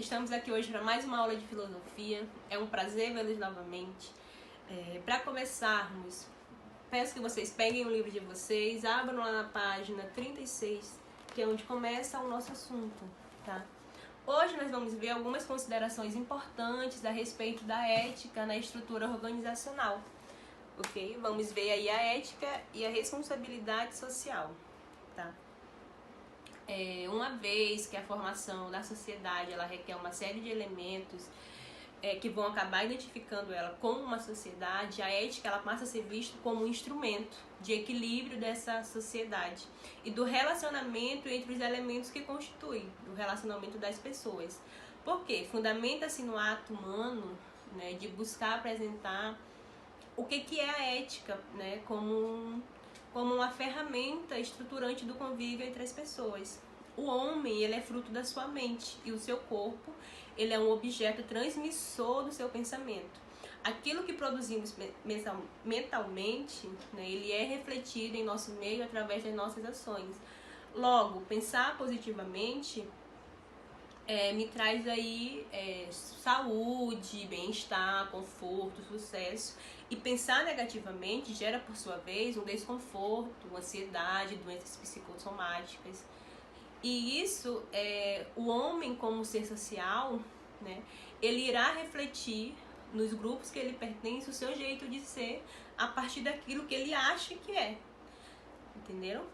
Estamos aqui hoje para mais uma aula de filosofia. É um prazer vê-los novamente. Para começarmos, peço que vocês peguem o livro de vocês, abram lá na página 36, que é onde começa o nosso assunto, tá? Hoje nós vamos ver algumas considerações importantes a respeito da ética na estrutura organizacional, ok? Vamos ver aí a ética e a responsabilidade social, tá? Uma vez que a formação da sociedade ela requer uma série de elementos que vão acabar identificando ela como uma sociedade, a ética ela passa a ser vista como um instrumento de equilíbrio dessa sociedade e do relacionamento entre os elementos que constituem o relacionamento das pessoas. Por quê? Fundamenta-se no ato humano, né, de buscar apresentar o que é a ética, né, como uma ferramenta estruturante do convívio entre as pessoas. O homem, ele é fruto da sua mente e o seu corpo, ele é um objeto transmissor do seu pensamento. Aquilo que produzimos mentalmente, né, ele é refletido em nosso meio através das nossas ações. Logo, pensar positivamente me traz aí saúde, bem-estar, conforto, sucesso. E pensar negativamente gera, por sua vez, um desconforto, ansiedade, doenças psicossomáticas. E isso, o homem como ser social, né, ele irá refletir nos grupos que ele pertence o seu jeito de ser a partir daquilo que ele acha que é. Entenderam?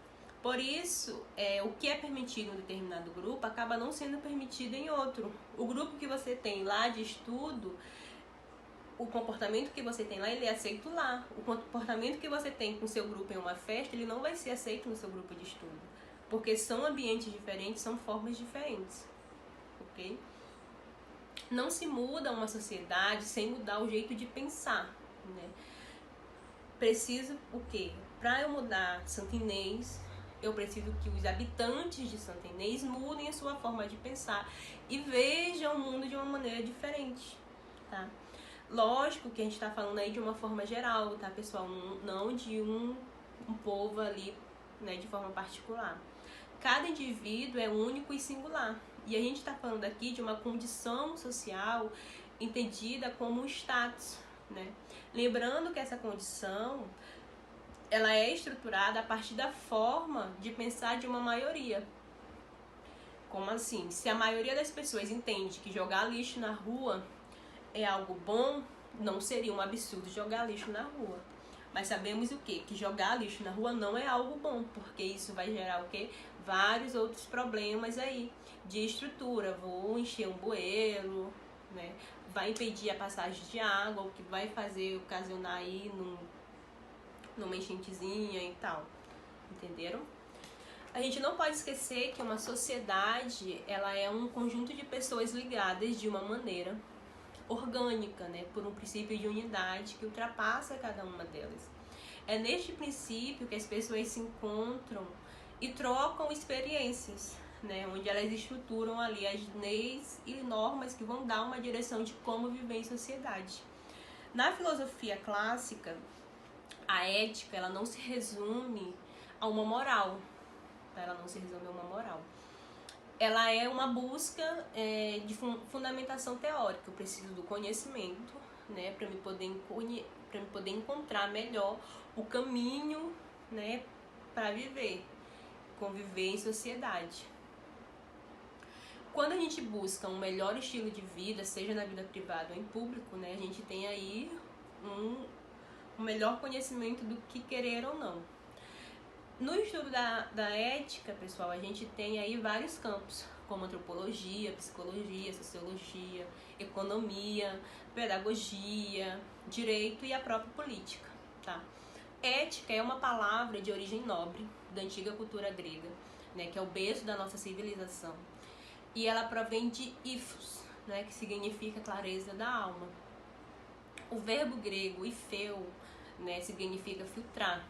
Por isso, o que é permitido em um determinado grupo acaba não sendo permitido em outro. O grupo que você tem lá de estudo, o comportamento que você tem lá, ele é aceito lá. O comportamento que você tem com o seu grupo em uma festa, ele não vai ser aceito no seu grupo de estudo. Porque são ambientes diferentes, são formas diferentes. Ok? Não se muda uma sociedade sem mudar o jeito de pensar, né? Preciso o quê? Para eu mudar Santo Inês, eu preciso que os habitantes de Santo Inês mudem a sua forma de pensar e vejam o mundo de uma maneira diferente, tá? Lógico que a gente está falando aí de uma forma geral, tá, pessoal? Não de um povo ali, né, de forma particular. Cada indivíduo é único e singular. E a gente está falando aqui de uma condição social entendida como um status, né? Lembrando que essa condição ela é estruturada a partir da forma de pensar de uma maioria. Como assim? Se a maioria das pessoas entende que jogar lixo na rua é algo bom, não seria um absurdo jogar lixo na rua. Mas sabemos o quê? Que jogar lixo na rua não é algo bom, porque isso vai gerar o quê? Vários outros problemas aí de estrutura. Vou encher um bueiro, né? Vai impedir a passagem de água, o que vai ocasionar aí numa enchentezinha e tal. Entenderam? A gente não pode esquecer que uma sociedade, ela é um conjunto de pessoas ligadas de uma maneira orgânica, né, por um princípio de unidade que ultrapassa cada uma delas. É neste princípio que as pessoas se encontram e trocam experiências, né, onde elas estruturam ali as leis e normas que vão dar uma direção de como viver em sociedade. Na filosofia clássica, a ética ela não se resume a uma moral, tá? Ela não se resume a uma moral. Ela é uma busca de fundamentação teórica. Eu preciso do conhecimento, né, para me poder encontrar melhor o caminho, né, para conviver em sociedade. Quando a gente busca um melhor estilo de vida, seja na vida privada ou em público, né, a gente tem aí um melhor conhecimento do que querer ou não. No estudo da ética, pessoal, a gente tem aí vários campos, como antropologia, psicologia, sociologia, economia, pedagogia, direito e a própria política, tá? Ética é uma palavra de origem nobre, da antiga cultura grega, né, que é o berço da nossa civilização. E ela provém de ethos, né, que significa clareza da alma. O verbo grego etheu, né, significa filtrar.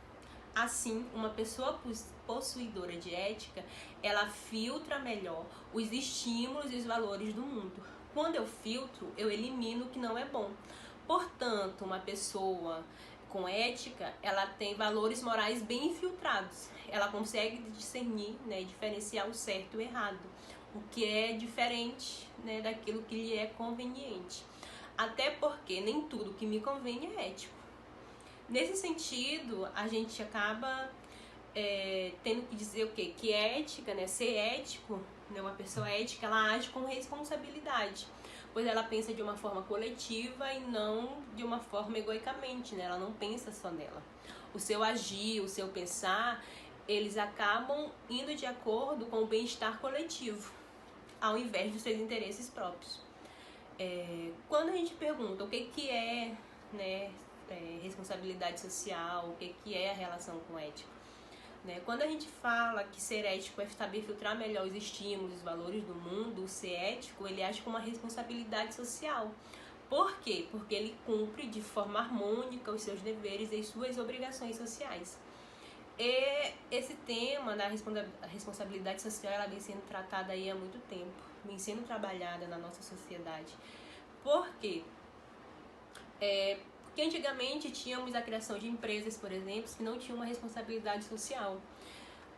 Assim, uma pessoa possuidora de ética, ela filtra melhor os estímulos e os valores do mundo. Quando eu filtro, eu elimino o que não é bom. Portanto, uma pessoa com ética, ela tem valores morais bem filtrados. Ela consegue discernir, né, diferenciar o certo e o errado. o que é diferente, né, daquilo que lhe é conveniente. Até porque nem tudo que me convém é ético. Nesse sentido, a gente acaba tendo que dizer o quê? Que ética, né, ser ético, né, uma pessoa ética, ela age com responsabilidade, pois ela pensa de uma forma coletiva e não de uma forma egoicamente, né? Ela não pensa só nela. O seu agir, o seu pensar, eles acabam indo de acordo com o bem-estar coletivo, ao invés dos seus interesses próprios. Quando a gente pergunta o que é, né, responsabilidade social, o que é a relação com ética, né? Quando a gente fala que ser ético é saber filtrar melhor os estímulos, os valores do mundo, o ser ético, ele age com uma responsabilidade social. Por quê? Porque ele cumpre de forma harmônica os seus deveres e as suas obrigações sociais. E esse tema da responsabilidade social, ela vem sendo tratada aí há muito tempo, vem sendo trabalhada na nossa sociedade. Por quê? Porque antigamente tínhamos a criação de empresas, por exemplo, que não tinham uma responsabilidade social.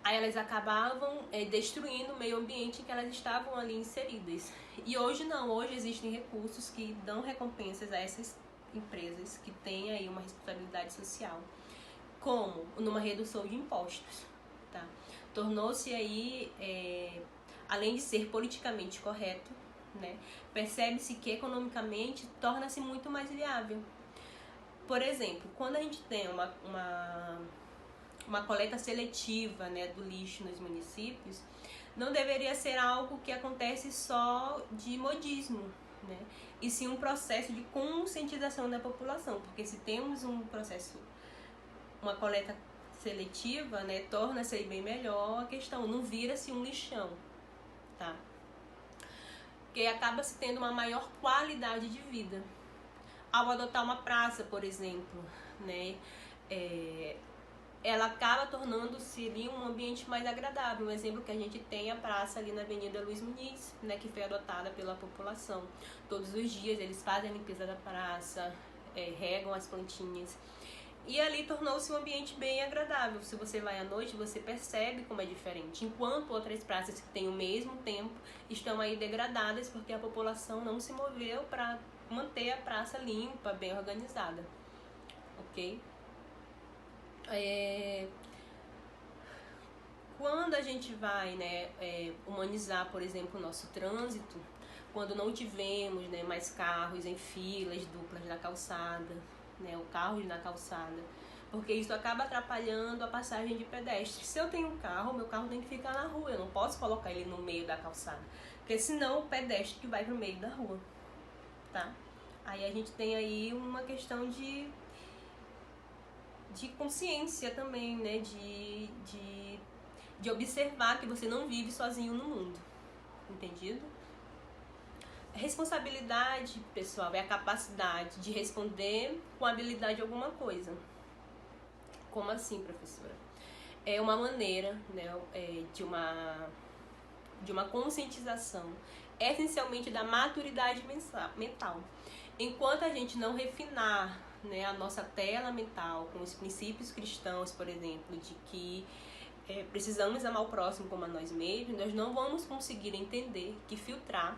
Aí elas acabavam destruindo o meio ambiente em que elas estavam ali inseridas. E hoje não, hoje existem recursos que dão recompensas a essas empresas que têm aí uma responsabilidade social, como numa redução de impostos, tá? Tornou-se aí, além de ser politicamente correto, né, percebe-se que economicamente torna-se muito mais viável. Por exemplo, quando a gente tem uma coleta seletiva, né, do lixo nos municípios, não deveria ser algo que acontece só de modismo, né, e sim um processo de conscientização da população, porque se temos uma coleta seletiva, né, torna-se bem melhor a questão, não vira-se um lixão, tá? Porque acaba-se tendo uma maior qualidade de vida. Ao adotar uma praça, por exemplo, né, ela acaba tornando-se ali um ambiente mais agradável. Um exemplo que a gente tem é a praça ali na Avenida Luiz Muniz, né, que foi adotada pela população. Todos os dias eles fazem a limpeza da praça, regam as plantinhas. E ali tornou-se um ambiente bem agradável. Se você vai à noite, você percebe como é diferente. Enquanto outras praças que têm o mesmo tempo estão aí degradadas porque a população não se moveu para manter a praça limpa, bem organizada, ok? Quando a gente vai, né, humanizar, por exemplo, o nosso trânsito, quando não tivemos, né, mais carros em filas duplas na calçada, né, o carro na calçada, porque isso acaba atrapalhando a passagem de pedestres. Se eu tenho um carro, meu carro tem que ficar na rua, eu não posso colocar ele no meio da calçada, porque senão o pedestre que vai pro meio da rua, tá? Aí a gente tem aí uma questão de consciência também, né? De observar que você não vive sozinho no mundo. Entendido? Responsabilidade, pessoal, é a capacidade de responder com habilidade a alguma coisa. Como assim, professora? É uma maneira, né, de uma conscientização, essencialmente da maturidade mental. Enquanto a gente não refinar, né, a nossa tela mental com os princípios cristãos, por exemplo, de que precisamos amar o próximo como a nós mesmos, nós não vamos conseguir entender que filtrar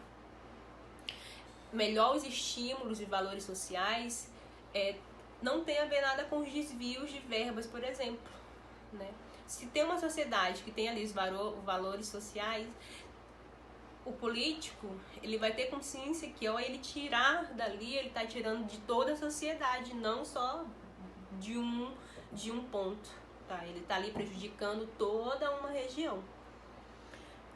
melhor os estímulos e valores sociais não tem a ver nada com os desvios de verbas, por exemplo, né? Se tem uma sociedade que tem ali os valores sociais, o político, ele vai ter consciência que ao ele tirar dali, ele está tirando de toda a sociedade, não só de um ponto, tá? Ele está ali prejudicando toda uma região.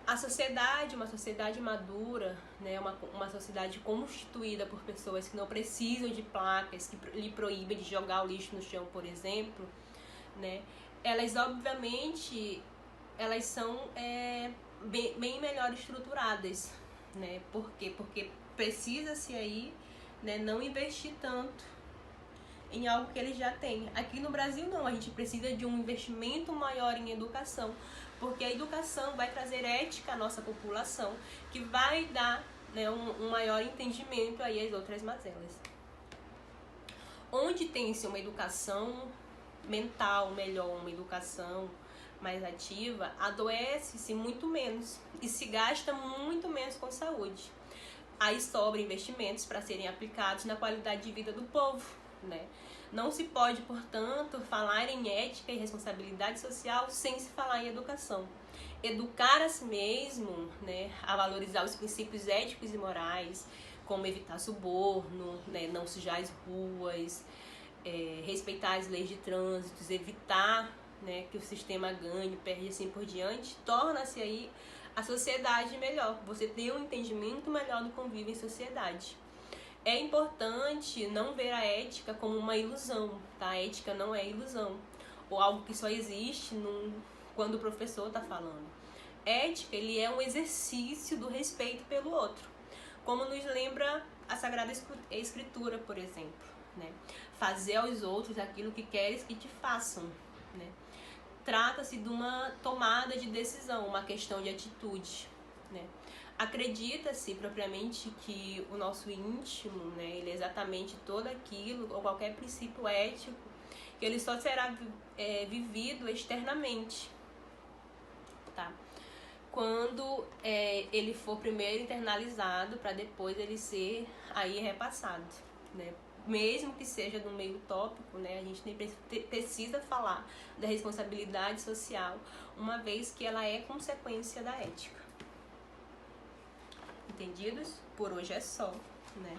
A sociedade, uma sociedade madura, né, uma sociedade constituída por pessoas que não precisam de placas, que lhe proíbem de jogar o lixo no chão, por exemplo, né, elas obviamente, elas são bem melhor estruturadas, né? Por quê? Porque precisa-se aí, né, não investir tanto em algo que eles já têm. Aqui no Brasil não, a gente precisa de um investimento maior em educação, porque a educação vai trazer ética à nossa população, que vai dar, né, um maior entendimento aí às outras mazelas. Onde tem-se uma educação mental melhor, uma educação mais ativa, adoece-se muito menos e se gasta muito menos com saúde. Aí sobra investimentos para serem aplicados na qualidade de vida do povo, né? Não se pode, portanto, falar em ética e responsabilidade social sem se falar em educação. Educar a si mesmo, né, a valorizar os princípios éticos e morais, como evitar suborno, né, não sujar as ruas, respeitar as leis de trânsito, evitar, né, que o sistema ganhe, perde assim por diante, torna-se aí a sociedade melhor. Você tem um entendimento melhor do convívio em sociedade. É importante não ver a ética como uma ilusão, tá? A ética não é ilusão, ou algo que só existe quando o professor está falando. Ética, ele é um exercício do respeito pelo outro, como nos lembra a Sagrada Escritura, por exemplo, né? Fazer aos outros aquilo que queres que te façam, né? Trata-se de uma tomada de decisão, uma questão de atitude, né? Acredita-se propriamente que o nosso íntimo, né, ele é exatamente todo aquilo, ou qualquer princípio ético, que ele só será vivido externamente, tá? Quando ele for primeiro internalizado, para depois ele ser aí repassado, né? Mesmo que seja no meio utópico, né, a gente nem precisa falar da responsabilidade social, uma vez que ela é consequência da ética. Entendidos? Por hoje é só, né?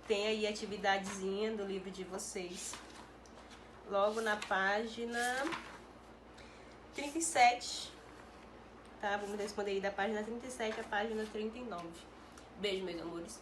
Tem aí a atividadezinha do livro de vocês, logo na página 37, tá? Vamos responder aí da página 37 à página 39. Beijo, meus amores.